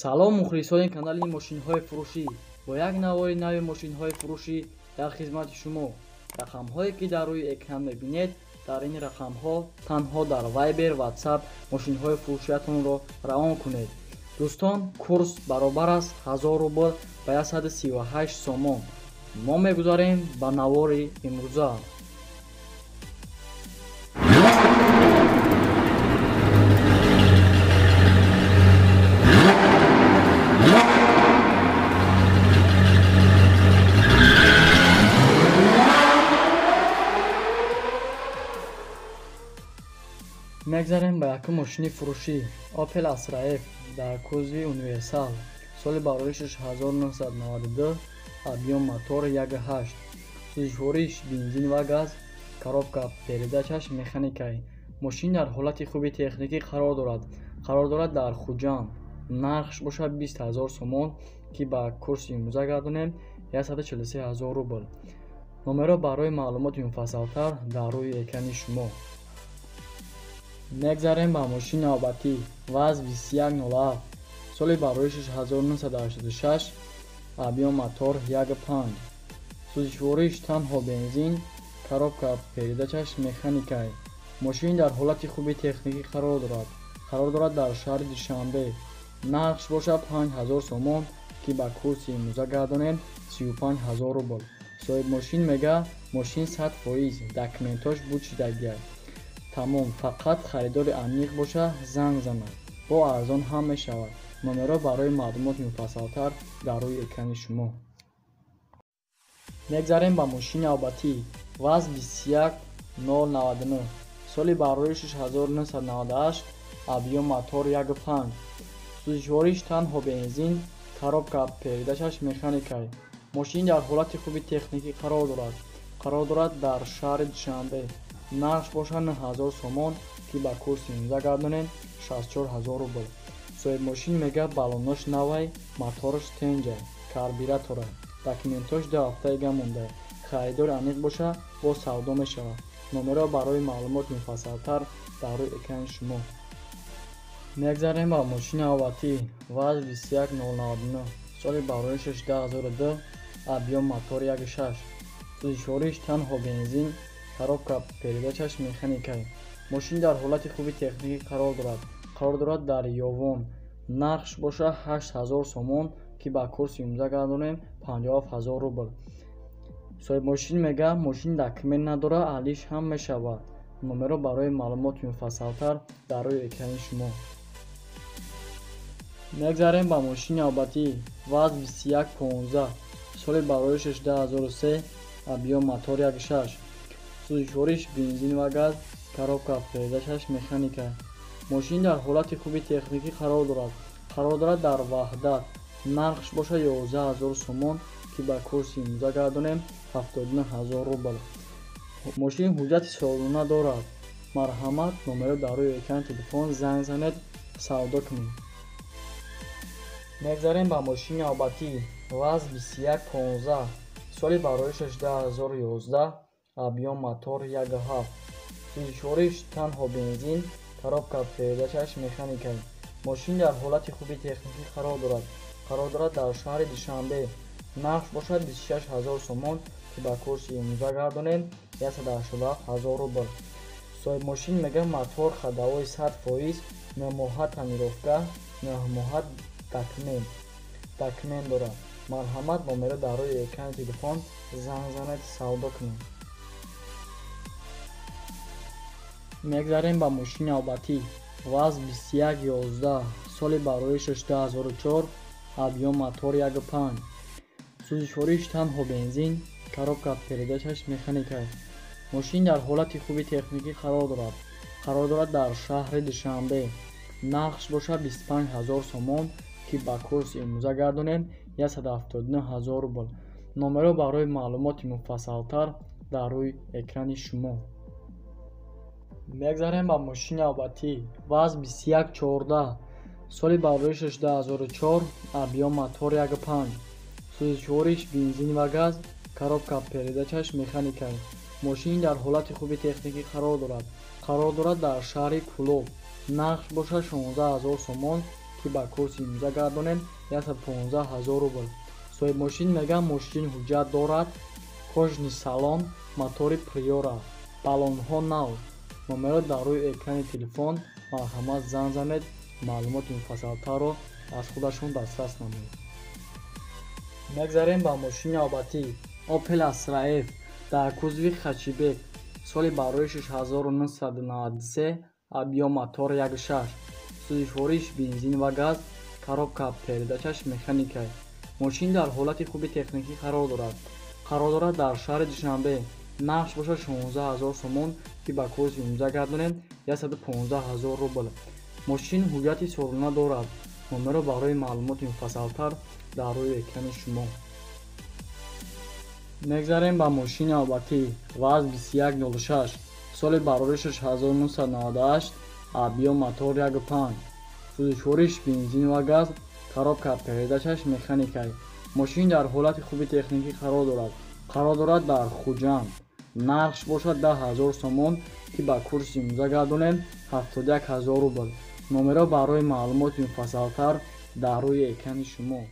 салом мухлисони канали мошинҳои фурӯшӣ. Бо як навори нави мошинҳои фурӯшӣ дар хизмати шумо. Рақамҳое ки дар рӯи экран мебинед, дар ин рақамҳо танҳо дар Viber, WhatsApp мошинҳои фурӯшиятонро равон кунед. дӯстон, курс баробар аст 1000 рубл ба 138 сомон. мо мегузарем ба навори имрӯза. мегзарем ба якум мошини фурӯшӣ Opel Astra F дар кузови универсал. соли бароишаш 1992, объем мотор 1.8, сӯзишвориш бензин ва газ, коробка передачаш механикай. мошин дар ҳолати хуби техникӣ қарор дорад дар Хуҷанд. нархш бошад 20 000 сомон ки ба курси имрӯза гардонем 143 000 рубл. номеро барои маълумоти муфассалтар дар рӯи экрани шумо. мегзарем ба мошини навбатӣ ВАЗ 2107, соли бароишаш 1986, объем мотор 1.5, сӯзишвориш танҳо бензин, коробка передачаш механикай. мошин дар ҳолати хуби техникӣ қарор дорад дар шаҳри Душанбе. нархш бошад 5000 сомон ки ба курси имрӯза гардонем 35 000 рубл. соҳиб мошин мега мошин 100% документош буд шудагиай. тамом, фақат харидори аниқ боша занг занад, бо арзон ҳам мешавад. номеро барои маълумоти муфассалтар дар рӯи экрани шумо. мегзарем ба мошини навбатӣ ВАЗ 21099, соли бароишаш 1998, объем мотор 1.5, сӯзишвориш танҳо бензин, коробка передачаш механикай. мошин дар ҳолати хуби техникӣ қарор дорад дар шаҳри Душанбе. нархш бошад 9000 сомон ки ба курси имрӯза гардонем 64 000 рубл. соҳиб мошин мега балонош навай, моторш тенҷай, карбюраторай, документош 2 ҳафтаига мондай. харидори аниқ боша бо савдо мешавад. номеро барои маълумоти муфассалтар дар рӯи экрани шумо. мегзарем ба мошини навбатӣ ВАЗ 21099, соли бароишаш 2002, объем мотор 1.6, сӯзишвориш танҳо бензин, коробка передачаш механикай. мошин дар ҳолати хуби техникӣ қарор дорад дар Ёвон. нархш боша 8000 сомон ки ба курси имрӯза гардонем 57 000 рубл. соҳиб мошин мега мошин документ надора, алиш ҳам мешавад. номеро барои маълумоти муфассалтар дар рӯи экрани шумо. мегзарем ба мошини навбатӣ ВАЗ 2115, соли бароишаш 2003, объем мотор 1.6, сӯзишвориш бензин ва газ, коробка передачаш механика. мошин дар ҳолати хуби техникӣ қарор дорад дар Ваҳдат. нархш боша 11 000 сомон ки ба курси имрӯза гардонем 79 000 рубл. мошин ҳуҷҷати солона дорад. марҳамат, номеро дар рӯи экрани телефон занг занед, савдо кунед. мегзарем ба мошини навбатӣ ВАЗ 2115, соли бароишаш 2011, объем мотор 1.7, сӯзишвориш танҳо бензин, коробка передачаш механикай. мошин дар ҳолати хуби техникӣ қарор дорад дар шаҳри Душанбе. нархш бошад 26 000 сомон ки ба курси имрӯза гардонем 187 000 рубл. соҳиб мошин мега мотор ходовой 100%, мемоҳад тамировка, мемоҳад документ дорад. марҳамат, номеро дар рӯи экрани телефон занг занед, савдо кунед. мегзарем ба мошини навбатӣ ВАЗ 2111, соли бароишаш 2004, объем мотор 1.5, сӯзишвориш танҳо бензин, коробка передачаш механикай. мошин дар ҳолати хуби техникӣ қарор дорад дар шаҳри Душанбе. нархш бошад 25 000 сомон ки ба курси имрӯза гардонем 179 000 рубл. номеро барои маълумоти муфассалтар дар рӯи экрани шумо. мегзарем ба мошини навбатӣ ВАЗ 2114, соли бароишаш 2004, объем мотор 1.5, сӯзишвориш бензин ва газ, коробка передачаш механикай. мошин дар ҳолати хуби техникӣ қарор дорад дар шаҳри Кӯлоб. нархш бошад 16 000 сомон ки ба курси имза гардонем 115 000 рубл. соҳиб мошин мегӯяд мошин ҳуҷҷат дорад, кожни салон, мотори приора, баллонҳо нав. номеро дар рӯи экрани телефон марҳамат занг занед, маълумоти муфассалтарро аз худашон дастрас намоед. мегзарем ба мошини албатӣ Opel Astra F дар кузови хачибек, соли барои 6993, объём мотор 1.6, сӯзишвориш бензин ва газ, коробка передачаш механикай. мошин дар ҳолати хуби техникӣ қарор дорад. қарор дорад дар шаҳри душанбе. нақш бошад 16 000 сомон, ки ба курси имза гардонем 115 000 рубл. мошин ҳуҷҷати солона дорад. номеро барои маълумоти муфассалтар дар рӯи экрани шумо. мегзарем ба мошини албатӣ ВАЗ 2106, соли барори 6998, объём мотор 1.5, сӯзишвориш бензин ва газ, коробка передачаш механикай. мошин дар ҳолати хуби техникӣ қарор дорад. қарор дорад дар хуҷанд. нархш бошад 10 000 сомон, ки ба курси имза гардонем 71 000 рубл. номеро барои маълумоти муфассалтар дар рӯи экрани шумо.